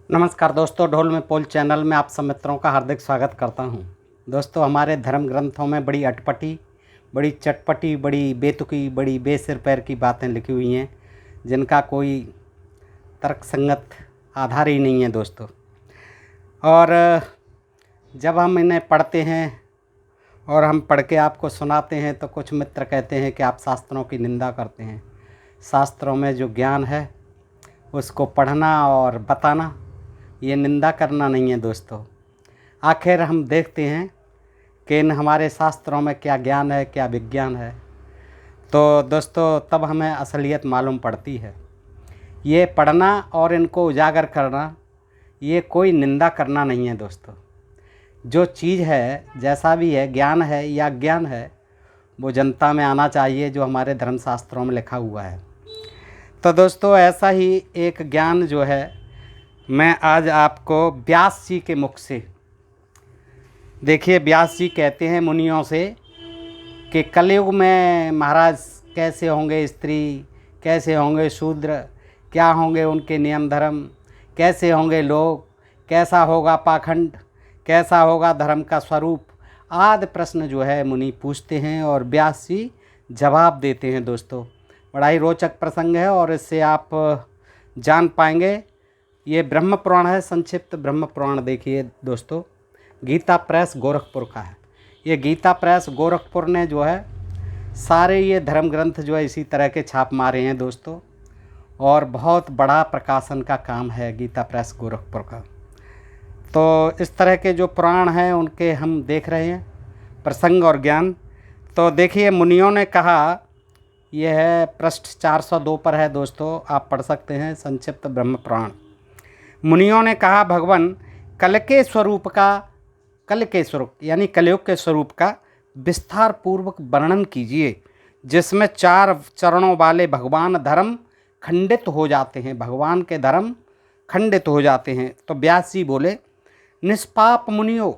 नमस्कार दोस्तों, ढोल में पोल चैनल में आप सब मित्रों का हार्दिक स्वागत करता हूं। दोस्तों, हमारे धर्म ग्रंथों में बड़ी अटपटी, बड़ी चटपटी, बड़ी बेतुकी, बड़ी बेसिर पैर की बातें लिखी हुई हैं जिनका कोई तर्कसंगत आधार ही नहीं है दोस्तों। और जब हम इन्हें पढ़ते हैं और हम पढ़ के आपको सुनाते हैं तो कुछ मित्र कहते हैं कि आप शास्त्रों की निंदा करते हैं। शास्त्रों में जो ज्ञान है उसको पढ़ना और बताना ये निंदा करना नहीं है दोस्तों। आखिर हम देखते हैं कि इन हमारे शास्त्रों में क्या ज्ञान है, क्या विज्ञान है, तो दोस्तों तब हमें असलियत मालूम पड़ती है। ये पढ़ना और इनको उजागर करना ये कोई निंदा करना नहीं है दोस्तों। जो चीज़ है, जैसा भी है, ज्ञान है या अज्ञान है, वो जनता में आना चाहिए जो हमारे धर्मशास्त्रों में लिखा हुआ है। तो दोस्तों ऐसा ही एक ज्ञान जो है मैं आज आपको व्यास जी के मुख से, देखिए व्यास जी कहते हैं मुनियों से कि कलयुग में महाराज कैसे होंगे स्त्री, कैसे होंगे शूद्र, क्या होंगे उनके नियम धर्म, कैसे होंगे लोग, कैसा होगा पाखंड, कैसा होगा धर्म का स्वरूप आदि प्रश्न जो है मुनि पूछते हैं और व्यास जी जवाब देते हैं। दोस्तों बड़ा ही रोचक प्रसंग है और इससे आप जान पाएंगे। ये ब्रह्म पुराण है, संक्षिप्त ब्रह्म पुराण। देखिए दोस्तों, गीता प्रेस गोरखपुर का है। ये गीता प्रेस गोरखपुर ने जो है सारे ये धर्म ग्रंथ जो है इसी तरह के छाप मारे हैं दोस्तों, और बहुत बड़ा प्रकाशन का काम है गीता प्रेस गोरखपुर का। तो इस तरह के जो पुराण हैं उनके हम देख रहे हैं प्रसंग और ज्ञान। तो देखिए मुनियों ने कहा, यह है पृष्ठ 402 पर है दोस्तों, आप पढ़ सकते हैं, संक्षिप्त ब्रह्म पुराण। मुनियों ने कहा, भगवान कल के स्वरूप यानी कलयुग के स्वरूप का विस्तार पूर्वक वर्णन कीजिए, जिसमें 4 चरणों वाले भगवान धर्म खंडित हो जाते हैं, भगवान के धर्म खंडित हो जाते हैं। तो व्यास जी बोले, निष्पाप मुनियों,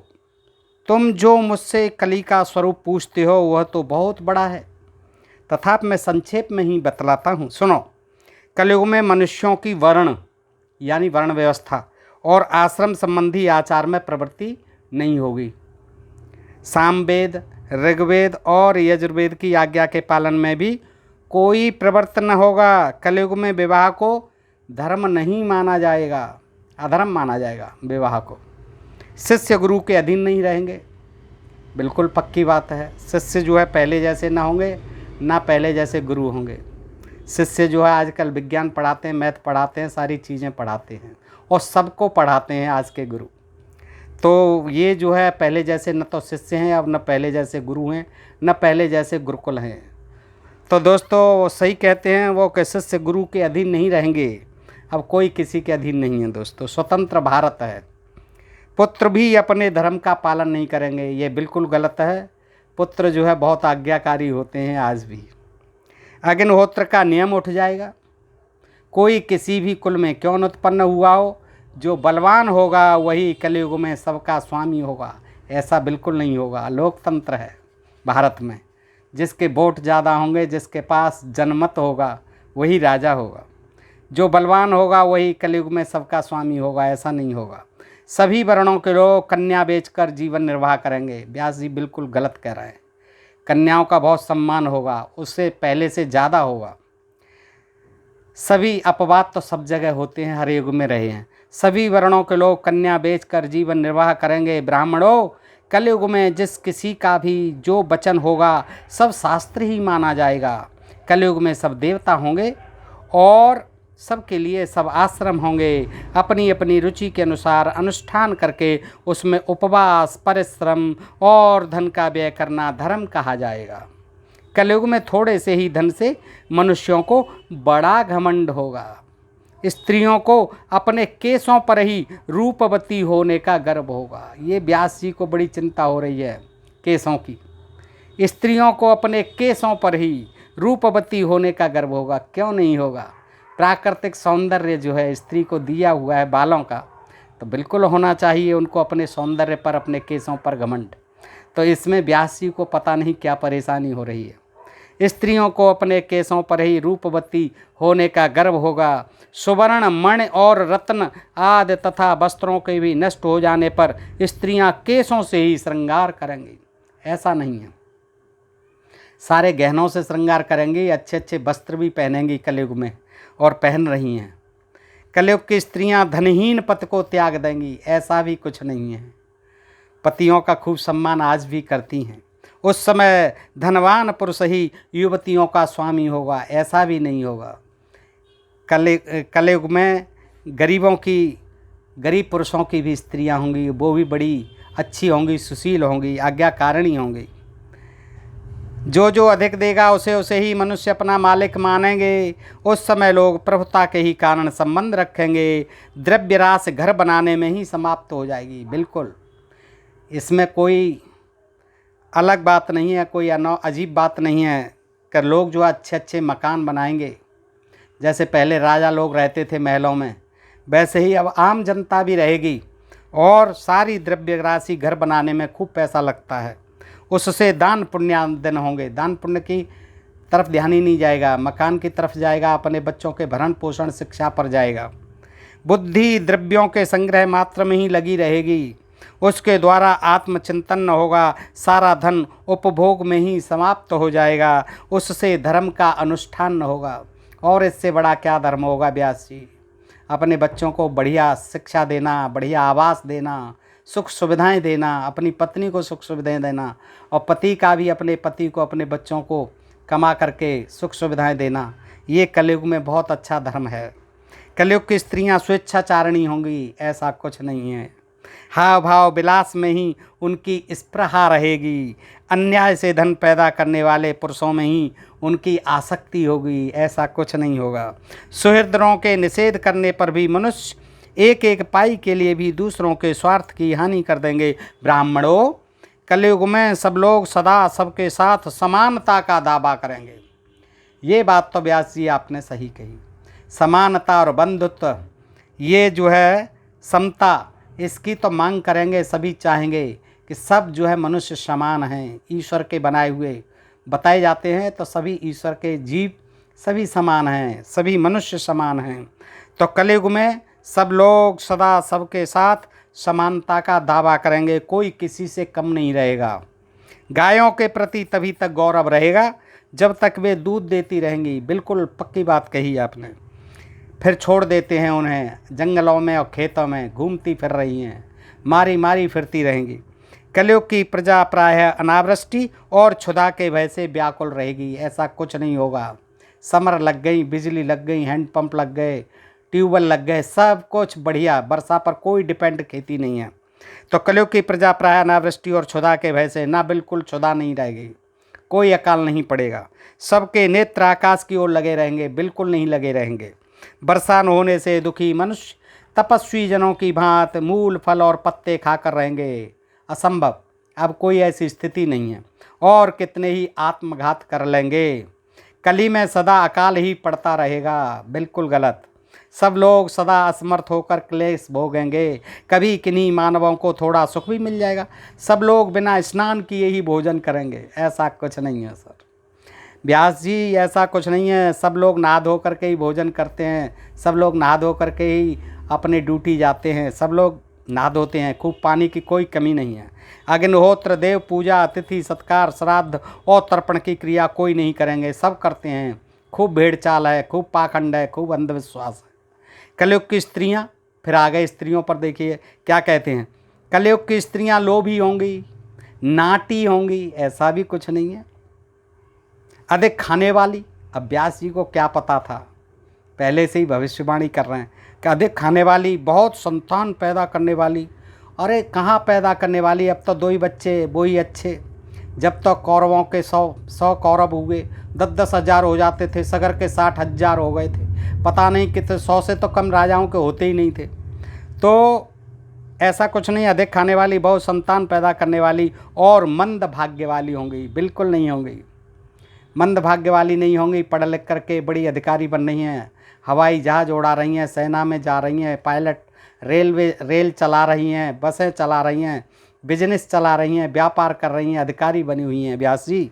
तुम जो मुझसे कली का स्वरूप पूछते हो वह तो बहुत बड़ा है, तथापि मैं संक्षेप में ही बतलाता हूँ, सुनो। कलयुग में मनुष्यों की वर्ण यानी वर्ण व्यवस्था और आश्रम संबंधी आचार में प्रवृत्ति नहीं होगी। सामवेद, ऋग्वेद और यजुर्वेद की आज्ञा के पालन में भी कोई प्रवृत्ति न होगा। कलयुग में विवाह को धर्म नहीं माना जाएगा, अधर्म माना जाएगा विवाह को। शिष्य गुरु के अधीन नहीं रहेंगे, बिल्कुल पक्की बात है। शिष्य जो है पहले जैसे ना होंगे, ना पहले जैसे गुरु होंगे। शिष्य जो है आजकल विज्ञान पढ़ाते हैं, मैथ पढ़ाते हैं, सारी चीज़ें पढ़ाते हैं और सबको पढ़ाते हैं आज के गुरु। तो ये जो है पहले जैसे न तो शिष्य हैं, अब न पहले जैसे गुरु हैं, न पहले जैसे गुरुकुल हैं। तो दोस्तों सही कहते हैं वो कि शिष्य गुरु के अधीन नहीं रहेंगे, अब कोई किसी के अधीन नहीं है दोस्तों। स्वतंत्र भारत है। पुत्र भी अपने धर्म का पालन नहीं करेंगे, ये बिल्कुल गलत है। पुत्र जो है बहुत आज्ञाकारी होते हैं आज भी। अग्निहोत्र का नियम उठ जाएगा। कोई किसी भी कुल में क्यों न उत्पन्न हुआ हो, जो बलवान होगा वही कलयुग में सबका स्वामी होगा, ऐसा बिल्कुल नहीं होगा। लोकतंत्र है भारत में, जिसके वोट ज़्यादा होंगे, जिसके पास जनमत होगा वही राजा होगा। जो बलवान होगा वही कलयुग में सबका स्वामी होगा, ऐसा नहीं होगा। सभी वर्णों के लोग कन्या बेचकर जीवन निर्वाह करेंगे। व्यास जी बिल्कुल गलत कह रहे हैं। कन्याओं का बहुत सम्मान होगा, उससे पहले से ज़्यादा होगा। सभी अपवाद तो सब जगह होते हैं, हर युग में रहे हैं। सभी वर्णों के लोग कन्या बेचकर जीवन निर्वाह करेंगे। ब्राह्मणों, कलयुग में जिस किसी का भी जो वचन होगा सब शास्त्र ही माना जाएगा। कलयुग में सब देवता होंगे और सबके लिए सब आश्रम होंगे। अपनी अपनी रुचि के अनुसार अनुष्ठान करके उसमें उपवास, परिश्रम और धन का व्यय करना धर्म कहा जाएगा। कलयुग में थोड़े से ही धन से मनुष्यों को बड़ा घमंड होगा। स्त्रियों को अपने केसों पर ही रूपवती होने का गर्व होगा। ये व्यास जी को बड़ी चिंता हो रही है केसों की। स्त्रियों को अपने केसों पर ही रूपवती होने का गर्व होगा। क्यों नहीं होगा? प्राकृतिक सौंदर्य जो है स्त्री को दिया हुआ है बालों का, तो बिल्कुल होना चाहिए उनको अपने सौंदर्य पर, अपने केसों पर घमंड। तो इसमें व्यास जी को पता नहीं क्या परेशानी हो रही है। स्त्रियों को अपने केसों पर ही रूपवती होने का गर्व होगा। सुवर्ण, मणि और रत्न आदि तथा वस्त्रों के भी नष्ट हो जाने पर स्त्रियां केसों से ही श्रृंगार करेंगी। ऐसा नहीं है, सारे गहनों से श्रृंगार करेंगी, अच्छे अच्छे वस्त्र भी पहनेंगी कलयुग में, और पहन रही हैं। कलयुग की स्त्रियां धनहीन पति को त्याग देंगी, ऐसा भी कुछ नहीं है। पतियों का खूब सम्मान आज भी करती हैं। उस समय धनवान पुरुष ही युवतियों का स्वामी होगा, ऐसा भी नहीं होगा। कलयुग में गरीब पुरुषों की भी स्त्रियां होंगी, वो भी बड़ी अच्छी होंगी, सुशील होंगी, आज्ञाकारिणी होंगी। जो अधिक देगा उसे उसे ही मनुष्य अपना मालिक मानेंगे। उस समय लोग प्रभुता के ही कारण संबंध रखेंगे। द्रव्य रास घर बनाने में ही समाप्त हो जाएगी। बिल्कुल, इसमें कोई अलग बात नहीं है, कोई अजीब बात नहीं है कि लोग जो अच्छे अच्छे मकान बनाएंगे, जैसे पहले राजा लोग रहते थे महलों में, वैसे ही अब आम जनता भी रहेगी। और सारी द्रव्य राशि घर बनाने में खूब पैसा लगता है, उससे दान पुण्यादन होंगे। दान पुण्य की तरफ ध्यान ही नहीं जाएगा, मकान की तरफ जाएगा, अपने बच्चों के भरण पोषण शिक्षा पर जाएगा। बुद्धि द्रव्यों के संग्रह मात्र में ही लगी रहेगी, उसके द्वारा आत्मचिंतन न होगा। सारा धन उपभोग में ही समाप्त हो जाएगा, उससे धर्म का अनुष्ठान न होगा। और इससे बड़ा क्या धर्म होगा व्यास जी? अपने बच्चों को बढ़िया शिक्षा देना, बढ़िया आवास देना, सुख सुविधाएं देना, अपनी पत्नी को सुख सुविधाएं देना, और पति का भी अपने पति को, अपने बच्चों को कमा करके सुख सुविधाएं देना, ये कलयुग में बहुत अच्छा धर्म है। कलयुग की स्त्रियां स्वेच्छाचारिणी होंगी, ऐसा कुछ नहीं है। हाव भाव विलास में ही उनकी स्पृहा रहेगी। अन्याय से धन पैदा करने वाले पुरुषों में ही उनकी आसक्ति होगी, ऐसा कुछ नहीं होगा। सुहृदों के निषेध करने पर भी मनुष्य एक एक पाई के लिए भी दूसरों के स्वार्थ की हानि कर देंगे। ब्राह्मणों, कलयुग में सब लोग सदा सबके साथ समानता का दावा करेंगे। ये बात तो व्यास जी आपने सही कही। समानता और बंधुत्व, ये जो है समता, इसकी तो मांग करेंगे। सभी चाहेंगे कि सब जो है मनुष्य समान हैं, ईश्वर के बनाए हुए बताए जाते हैं, तो सभी ईश्वर के जीव सभी समान हैं, सभी मनुष्य समान हैं। तो कलयुग में सब लोग सदा सबके साथ समानता का दावा करेंगे, कोई किसी से कम नहीं रहेगा। गायों के प्रति तभी तक गौरव रहेगा जब तक वे दूध देती रहेंगी। बिल्कुल पक्की बात कही आपने। फिर छोड़ देते हैं उन्हें, जंगलों में और खेतों में घूमती फिर रही हैं, मारी मारी फिरती रहेंगी। कलयुग की प्रजा प्रायः अनावृष्टि और क्षुधा के भय से व्याकुल रहेगी, ऐसा कुछ नहीं होगा। समर लग गई, बिजली लग गई, हैंडपंप लग गए, ट्यूबवेल लग गए, सब कुछ बढ़िया, वर्षा पर कोई डिपेंड खेती नहीं है। तो कलयुग की प्रजा प्रायः अनावृष्टि और क्षुधा के भय से, ना बिल्कुल क्षुधा नहीं रहेगी, कोई अकाल नहीं पड़ेगा। सबके नेत्र आकाश की ओर लगे रहेंगे, बिल्कुल नहीं लगे रहेंगे। वर्षा न होने से दुखी मनुष्य तपस्वी जनों की भांत मूल फल और पत्ते खाकर रहेंगे। असंभव, अब कोई ऐसी स्थिति नहीं है। और कितने ही आत्मघात कर लेंगे। कली में सदा अकाल ही पड़ता रहेगा, बिल्कुल गलत। सब लोग सदा असमर्थ होकर क्लेश भोगेंगे। कभी किन्हीं मानवों को थोड़ा सुख भी मिल जाएगा। सब लोग बिना स्नान किए ही भोजन करेंगे, ऐसा कुछ नहीं है सर व्यास जी, ऐसा कुछ नहीं है। सब लोग नहा धो करके ही भोजन करते हैं, सब लोग नहा धो करके ही अपने ड्यूटी जाते हैं, सब लोग नहा धोते हैं। खूब पानी की कोई कमी नहीं है। अग्निहोत्र, देव पूजा, अतिथि सत्कार, श्राद्ध और तर्पण की क्रिया कोई नहीं करेंगे, सब करते हैं। खूब भेड़ चाल है, खूब पाखंड है, खूब अंधविश्वास है। कलयुग की स्त्रियां, फिर आ गए स्त्रियों पर, देखिए क्या कहते हैं। कलयुग की स्त्रियां लोभी होंगी, नाटी होंगी, ऐसा भी कुछ नहीं है। अधिक खाने वाली, अब व्यास जी को क्या पता था, पहले से ही भविष्यवाणी कर रहे हैं कि अधिक खाने वाली, बहुत संतान पैदा करने वाली। अरे कहाँ पैदा करने वाली, अब तो 2 ही बच्चे, वो ही अच्छे। जब तक कौरवों के 100 कौरव हुए, 10-10 हज़ार हो जाते थे, सगर के 60,000 हो गए थे। पता नहीं कितने 100 से तो कम राजाओं के होते ही नहीं थे। तो ऐसा कुछ नहीं, अधिक खाने वाली, बहुत संतान पैदा करने वाली और मंद भाग्य वाली होंगी, बिल्कुल नहीं होंगी। मंद भाग्य वाली नहीं होंगी, पढ़ लिख करके बड़ी अधिकारी बन रही हैं, हवाई जहाज़ उड़ा रही हैं, सेना में जा रही हैं, पायलट, रेल चला रही हैं, बसें चला रही हैं, बिजनेस चला रही हैं, व्यापार कर रही हैं, अधिकारी बनी हुई हैं। व्यास जी,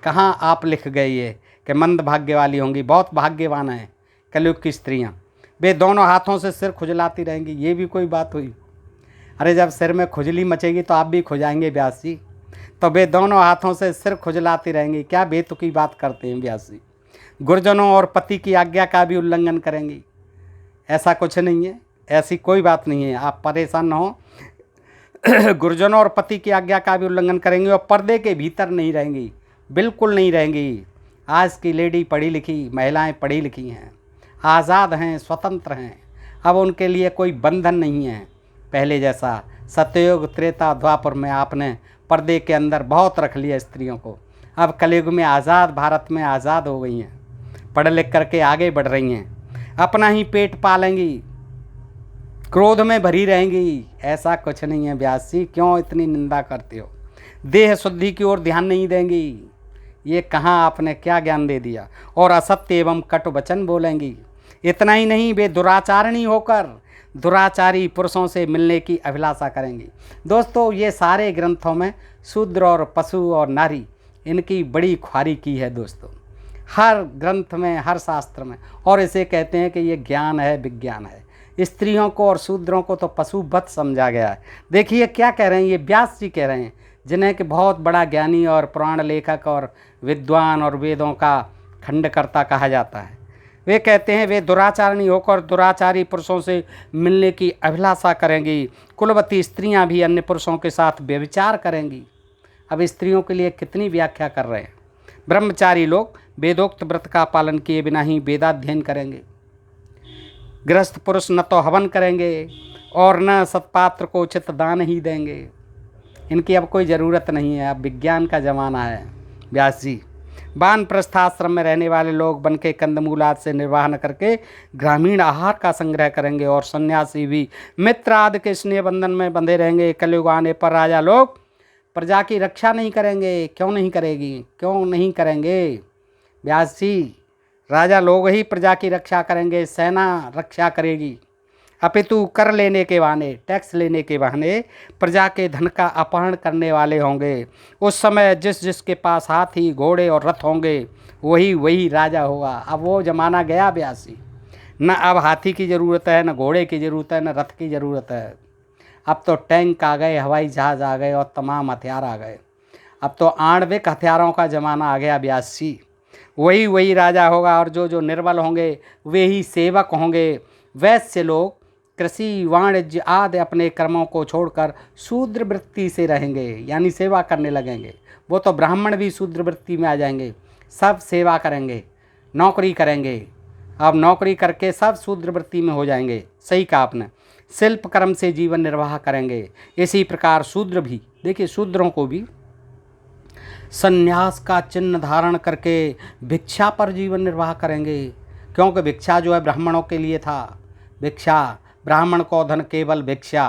कहाँ आप लिख गए ये कि मंद भाग्य वाली होंगी। बहुत भाग्यवान हैं कलयुग की स्त्रियां, वे दोनों हाथों से सिर खुजलाती रहेंगी। ये भी कोई बात हुई? अरे जब सिर में खुजली मचेगी तो आप भी खुजाएंगे व्यास जी। तो वे दोनों हाथों से सिर खुजलाती रहेंगी। क्या बेतुकी बात करते हैं व्यास जी। गुरुजनों और पति की आज्ञा का भी उल्लंघन करेंगी। ऐसा कुछ नहीं है, ऐसी कोई बात नहीं है, आप परेशान न हो। गुरुजनों और पति की आज्ञा का भी उल्लंघन करेंगी और पर्दे के भीतर नहीं रहेंगी, बिल्कुल नहीं रहेंगी। आज की लेडी पढ़ी लिखी महिलाएं पढ़ी लिखी हैं, आज़ाद हैं, स्वतंत्र हैं। अब उनके लिए कोई बंधन नहीं है पहले जैसा। सतयुग त्रेता द्वापर में आपने पर्दे के अंदर बहुत रख लिया स्त्रियों को। अब कलयुग में आज़ाद भारत में आज़ाद हो गई हैं, पढ़ लिख करके आगे बढ़ रही हैं, अपना ही पेट पालेंगी, क्रोध में भरी रहेंगी। ऐसा कुछ नहीं है व्यास जी, क्यों इतनी निंदा करते हो? देह शुद्धि की ओर ध्यान नहीं देंगी। ये कहाँ आपने क्या ज्ञान दे दिया? और असत्य एवं कटु वचन बोलेंगी। इतना ही नहीं, वे दुराचारणी होकर दुराचारी पुरुषों से मिलने की अभिलाषा करेंगी। दोस्तों, ये सारे ग्रंथों में शूद्र और पशु और नारी, इनकी बड़ी ख्वारी की है दोस्तों, हर ग्रंथ में, हर शास्त्र में। और इसे कहते हैं कि ये ज्ञान है, विज्ञान है। स्त्रियों को और शूद्रों को तो पशुवत समझा गया है। देखिए क्या कह रहे हैं, ये व्यास जी कह रहे हैं, जिन्हें कि बहुत बड़ा ज्ञानी और पुराण लेखक और विद्वान और वेदों का खंडकर्ता कहा जाता है। वे कहते हैं वे दुराचारणी होकर दुराचारी पुरुषों से मिलने की अभिलाषा करेंगी। कुलवती स्त्रियां भी अन्य पुरुषों के साथ व्यभिचार करेंगी। अब स्त्रियों के लिए कितनी व्याख्या कर रहे हैं। ब्रह्मचारी लोग वेदोक्त व्रत का पालन किए बिना ही वेदाध्ययन करेंगे। गृहस्थ पुरुष न तो हवन करेंगे और न सत्पात्र को उचित दान ही देंगे। इनकी अब कोई ज़रूरत नहीं है, अब विज्ञान का ज़माना है व्यास जी। वानप्रस्थाश्रम में रहने वाले लोग वन के कंदमूल आदि से निर्वाह न करके ग्रामीण आहार का संग्रह करेंगे और सन्यासी भी मित्र आदि के स्नेह बंधन में बंधे रहेंगे। कलयुग आने पर राजा लोग प्रजा की रक्षा नहीं करेंगे। क्यों नहीं करेगी, क्यों नहीं करेंगे व्यास जी? राजा लोग ही प्रजा की रक्षा करेंगे, सेना रक्षा करेगी। अपितु कर लेने के बहाने, टैक्स लेने के बहाने प्रजा के धन का अपहरण करने वाले होंगे। उस समय जिस जिसके पास हाथी घोड़े और रथ होंगे वही वही राजा होगा। अब वो ज़माना गया व्यासी, न अब हाथी की ज़रूरत है, न घोड़े की ज़रूरत है, न रथ की ज़रूरत है। अब तो टैंक आ गए, हवाई जहाज़ आ गए और तमाम हथियार आ गए। अब तो आणविक हथियारों का ज़माना आ गया व्यासी। वही वही राजा होगा और जो जो निर्बल होंगे वे ही सेवक होंगे। वैश्य लोग कृषि वाणिज्य आदि अपने कर्मों को छोड़कर शूद्र वृत्ति से रहेंगे, यानी सेवा करने लगेंगे। वो तो ब्राह्मण भी शूद्र वृत्ति में आ जाएंगे, सब सेवा करेंगे, नौकरी करेंगे। अब नौकरी करके सब शूद्र वृत्ति में हो जाएंगे। सही कहा आपने, शिल्प कर्म से जीवन निर्वाह करेंगे। इसी प्रकार शूद्र भी, देखिए शूद्रों को भी संन्यास का चिन्ह धारण करके भिक्षा पर जीवन निर्वाह करेंगे। क्योंकि भिक्षा जो है ब्राह्मणों के लिए था, भिक्षा ब्राह्मण को धन केवल भिक्षा।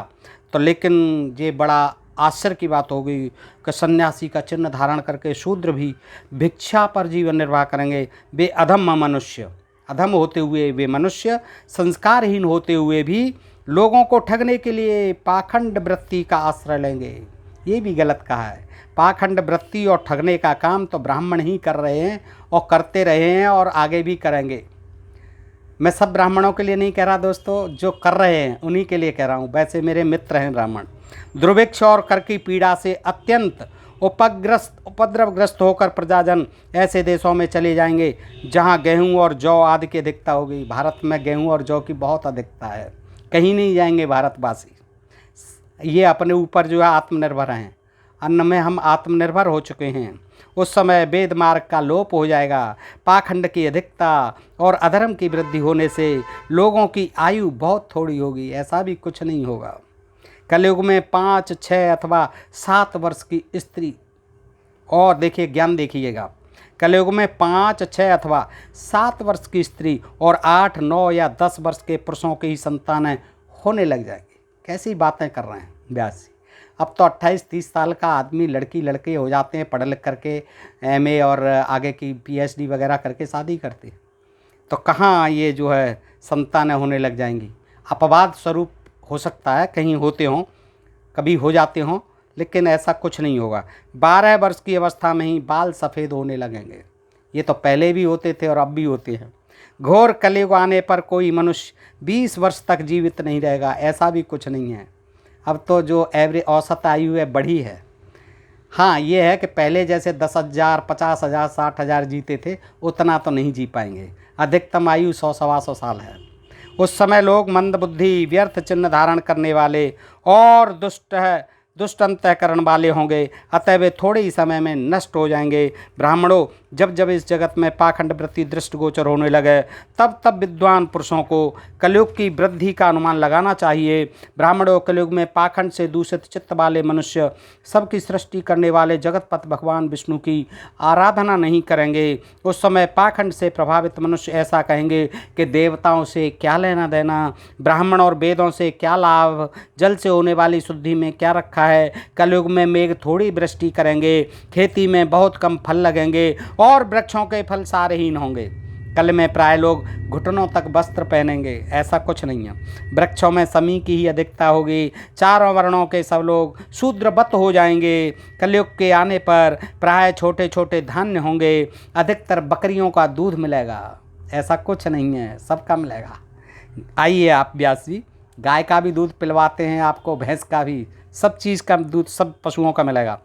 तो लेकिन ये बड़ा आश्चर्य की बात होगी कि सन्यासी का चिन्ह धारण करके शूद्र भी भिक्षा पर जीवन निर्वाह करेंगे। वे अधम मनुष्य, अधम होते हुए वे मनुष्य, संस्कारहीन होते हुए भी लोगों को ठगने के लिए पाखंड वृत्ति का आश्रय लेंगे। ये भी गलत कहा है। पाखंड वृत्ति और ठगने का काम तो ब्राह्मण ही कर रहे हैं और करते रहे हैं और आगे भी करेंगे। मैं सब ब्राह्मणों के लिए नहीं कह रहा दोस्तों, जो कर रहे हैं उन्हीं के लिए कह रहा हूँ। वैसे मेरे मित्र हैं ब्राह्मण। दुर्भिक्ष और कर की पीड़ा से अत्यंत उपद्रवग्रस्त होकर प्रजाजन ऐसे देशों में चले जाएंगे जहाँ गेहूँ और जौ आदि की अधिकता होगी। भारत में गेहूँ और जौ की बहुत अधिकता है, कहीं नहीं जाएंगे भारतवासी। ये अपने ऊपर जो है आत्मनिर्भर हैं, अन्न में हम आत्मनिर्भर हो चुके हैं। उस समय वेद मार्ग का लोप हो जाएगा। पाखंड की अधिकता और अधर्म की वृद्धि होने से लोगों की आयु बहुत थोड़ी होगी, ऐसा भी कुछ नहीं होगा। कलयुग में 5, 6 अथवा 7 वर्ष की स्त्री, और देखिए ज्ञान देखिएगा, कलयुग में 5, 6 अथवा 7 वर्ष की स्त्री और 8, 9 या 10 वर्ष के पुरुषों की ही संतानें होने लग जाएगी। कैसी बातें कर रहे हैं व्यास। अब तो 28-30 साल का आदमी, लड़की लड़के हो जाते हैं पढ़ लिख करके, MA और आगे की PhD वगैरह करके शादी करते हैं। तो कहाँ ये जो है संतानें होने लग जाएंगी। अपवाद स्वरूप हो सकता है कहीं होते हों, कभी हो जाते हों, लेकिन ऐसा कुछ नहीं होगा। 12 वर्ष की अवस्था में ही बाल सफ़ेद होने लगेंगे। ये तो पहले भी होते थे और अब भी होते हैं। घोर कलयुग आने पर कोई मनुष्य 20 वर्ष तक जीवित नहीं रहेगा, ऐसा भी कुछ नहीं है। अब तो जो एवरेज औसत आयु है बढ़ी है। हाँ, ये है कि पहले जैसे 10,000, 50,000, 60,000 जीते थे, उतना तो नहीं जी पाएंगे। अधिकतम आयु 100 सवा 100 साल है। उस समय लोग मंदबुद्धि, व्यर्थ चिन्ह धारण करने वाले और दुष्ट अंतःकरण वाले होंगे, अतः वे थोड़े ही समय में नष्ट हो जाएंगे। ब्राह्मणों, जब जब इस जगत में पाखंड वृत्ति दृष्टिगोचर होने लगे, तब तब विद्वान पुरुषों को कलयुग की वृद्धि का अनुमान लगाना चाहिए। ब्राह्मणों, कलयुग में पाखंड से दूषित चित्त वाले मनुष्य सबकी सृष्टि करने वाले जगतपति भगवान विष्णु की आराधना नहीं करेंगे। उस समय पाखंड से प्रभावित मनुष्य ऐसा कहेंगे कि देवताओं से क्या लेना देना, ब्राह्मण और वेदों से क्या लाभ, जल से होने वाली शुद्धि में क्या रखा है। कलयुग में मेघ थोड़ी वृष्टि करेंगे, खेती में बहुत कम फल लगेंगे और वृक्षों के फल सारहीन होंगे। कल में प्राय लोग घुटनों तक वस्त्र पहनेंगे, ऐसा कुछ नहीं है। वृक्षों में समी की ही अधिकता होगी। चारों वर्णों के सब लोग शूद्रवत हो जाएंगे। कलयुग के आने पर प्राय छोटे छोटे धान्य होंगे, अधिकतर बकरियों का दूध मिलेगा, ऐसा कुछ नहीं है, सबका मिलेगा। आइए आप व्यास जी, गाय का भी दूध पिलवाते हैं आपको, भैंस का भी, सब चीज़ का दूध सब पशुओं का मिलेगा।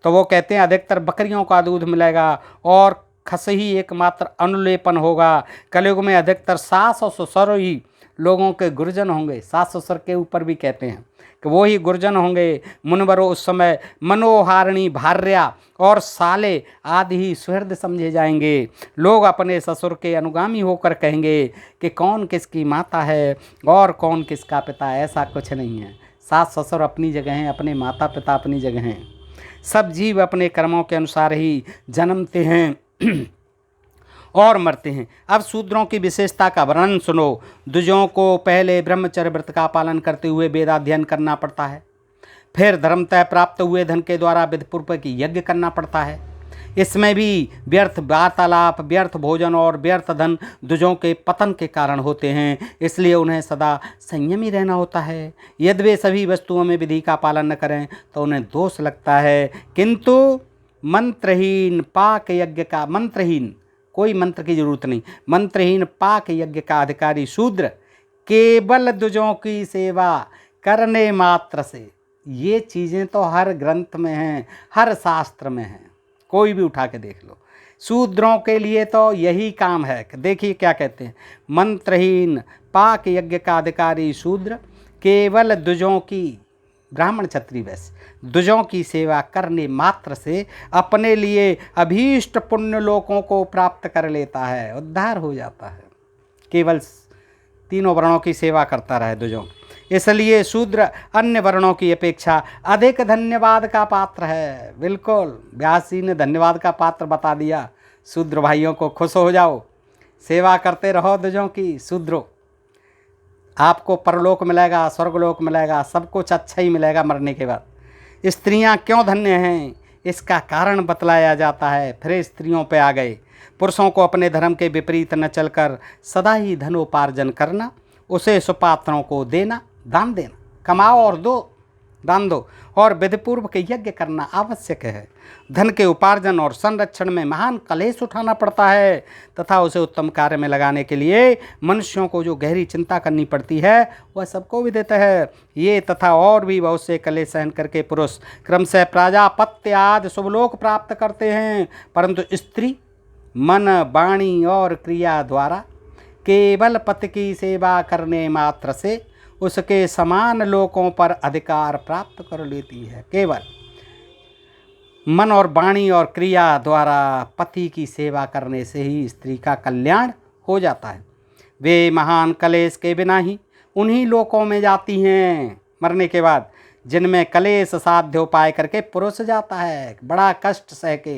तो वो कहते हैं अधिकतर बकरियों का दूध मिलेगा और खसही एकमात्र अनुलेपन होगा। कलयुग में अधिकतर सास और ससुर ही लोगों के गुर्जन होंगे। सास ससुर के ऊपर भी कहते हैं कि वो ही गुर्जन होंगे। मुनवरों, उस समय मनोहारिणी भार्या और साले आदि ही सुहृद समझे जाएंगे। लोग अपने ससुर के अनुगामी होकर कहेंगे कि कौन किसकी माता है और कौन किसका पिता। ऐसा कुछ नहीं है। सास ससुर अपनी जगह हैं, अपने माता पिता अपनी जगह हैं। सब जीव अपने कर्मों के अनुसार ही जन्मते हैं और मरते हैं। अब शूद्रों की विशेषता का वर्णन सुनो। द्विजों को पहले ब्रह्मचर्य व्रत का पालन करते हुए वेदाध्ययन करना पड़ता है। फिर धर्मतः प्राप्त हुए धन के द्वारा विधिपूर्वक यज्ञ करना पड़ता है। इसमें भी व्यर्थ वार्तालाप, व्यर्थ भोजन और व्यर्थ धन द्विजों के पतन के कारण होते हैं, इसलिए उन्हें सदा संयमी रहना होता है। यदि वे सभी वस्तुओं में विधि का पालन न करें तो उन्हें दोष लगता है। किंतु मंत्रहीन पाक यज्ञ का, मंत्रहीन, कोई मंत्र की जरूरत नहीं, मंत्रहीन पाक यज्ञ का अधिकारी शूद्र केवल द्विजों की सेवा करने मात्र से, ये चीज़ें तो हर ग्रंथ में हैं, हर शास्त्र में हैं, कोई भी उठा के देख लो। शूद्रों के लिए तो यही काम है। देखिए क्या कहते हैं, मंत्रहीन पाक यज्ञ का अधिकारी शूद्र केवल द्विजों की, ब्राह्मण क्षत्रिय वैश्य, द्विजों की सेवा करने मात्र से अपने लिए अभीष्ट पुण्य लोकों को प्राप्त कर लेता है, उद्धार हो जाता है। केवल तीनों वर्णों की सेवा करता रहे द्विजों। इसलिए शूद्र अन्य वर्णों की अपेक्षा अधिक धन्यवाद का पात्र है। बिल्कुल, व्यास जी ने धन्यवाद का पात्र बता दिया। शूद्र भाइयों को खुश हो जाओ, सेवा करते रहो द्विजों की। शूद्रों, आपको परलोक मिलेगा, स्वर्गलोक मिलेगा, सब कुछ अच्छा ही मिलेगा मरने के बाद। स्त्रियां क्यों धन्य हैं, इसका कारण बतलाया जाता है। फिर स्त्रियों पे आ गए। पुरुषों को अपने धर्म के विपरीत न चलकर सदा ही धनोपार्जन करना, उसे सुपात्रों को देना, दान देना, कमाओ और दो, दान दो, और विधिपूर्वक यज्ञ करना आवश्यक है। धन के उपार्जन और संरक्षण में महान कलेश उठाना पड़ता है तथा उसे उत्तम कार्य में लगाने के लिए मनुष्यों को जो गहरी चिंता करनी पड़ती है वह सबको विदित है। ये तथा और भी बहुत से कलेश सहन करके पुरुष क्रमशः प्राजापत्य आदि शुभलोक प्राप्त करते हैं, परंतु स्त्री मन, वाणी और क्रिया द्वारा केवल पति की सेवा करने मात्र से उसके समान लोकों पर अधिकार प्राप्त कर लेती है। केवल मन और वाणी और क्रिया द्वारा पति की सेवा करने से ही स्त्री का कल्याण हो जाता है। वे महान कलेश के बिना ही उन्हीं लोकों में जाती हैं मरने के बाद, जिनमें कलेश साध्य उपाय करके पुरुष जाता है। बड़ा कष्ट सह के,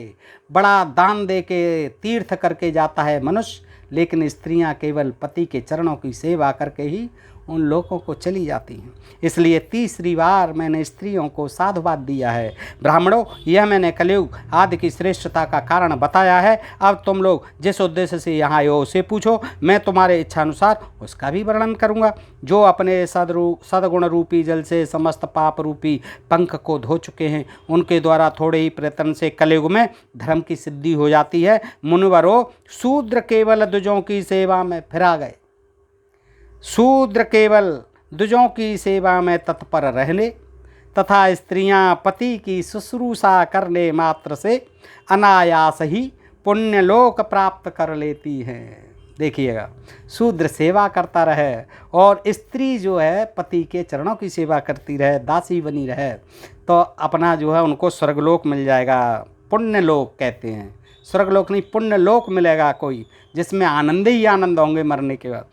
बड़ा दान दे के, तीर्थ करके जाता है मनुष्य, लेकिन स्त्रियां केवल पति के चरणों की सेवा करके ही उन लोगों को चली जाती हैं। इसलिए तीसरी बार मैंने स्त्रियों को साधुवाद दिया है। ब्राह्मणों, यह मैंने कलयुग आदि की श्रेष्ठता का कारण बताया है। अब तुम लोग जिस उद्देश्य से यहाँ आए हो उसे पूछो, मैं तुम्हारे इच्छानुसार उसका भी वर्णन करूँगा। जो अपने सद्गुण रूपी जल से समस्त पाप रूपी पंख को धो चुके हैं, उनके द्वारा थोड़े ही प्रयत्न से कलयुग में धर्म की सिद्धि हो जाती है। मुनिवरों, शूद्र केवल द्विजों की सेवा में फिरा गए। शूद्र केवल द्विजों की सेवा में तत्पर रहने तथा स्त्रियां पति की शुश्रूषा करने मात्र से अनायास ही पुण्यलोक प्राप्त कर लेती हैं। देखिएगा, शूद्र सेवा करता रहे और स्त्री जो है पति के चरणों की सेवा करती रहे, दासी बनी रहे, तो अपना जो है उनको स्वर्गलोक मिल जाएगा। पुण्यलोक कहते हैं, स्वर्गलोक नहीं, पुण्यलोक मिलेगा कोई, जिसमें आनंद ही आनंद होंगे मरने के बाद।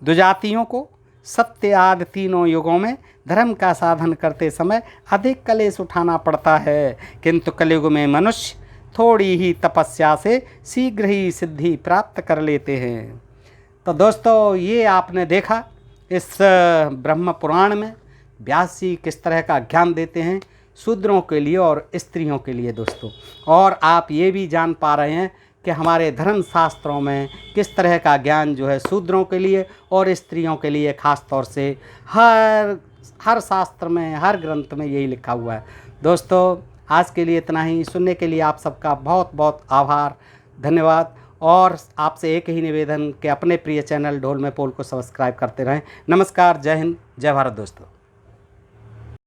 दुजातियों को सत्य आदि तीनों युगों में धर्म का साधन करते समय अधिक कलेश उठाना पड़ता है, किंतु कलयुग में मनुष्य थोड़ी ही तपस्या से शीघ्र ही सिद्धि प्राप्त कर लेते हैं। तो दोस्तों, ये आपने देखा इस ब्रह्म पुराण में व्यास जी किस तरह का ज्ञान देते हैं शूद्रों के लिए और स्त्रियों के लिए दोस्तों। और आप ये भी जान पा रहे हैं कि हमारे धर्म शास्त्रों में किस तरह का ज्ञान जो है शूद्रों के लिए और स्त्रियों के लिए खास तौर से हर शास्त्र में, हर ग्रंथ में यही लिखा हुआ है। दोस्तों, आज के लिए इतना ही। सुनने के लिए आप सबका बहुत बहुत आभार, धन्यवाद। और आपसे एक ही निवेदन कि अपने प्रिय चैनल ढोल में पोल को सब्सक्राइब करते रहें। नमस्कार, जय हिंद, जय भारत दोस्तों।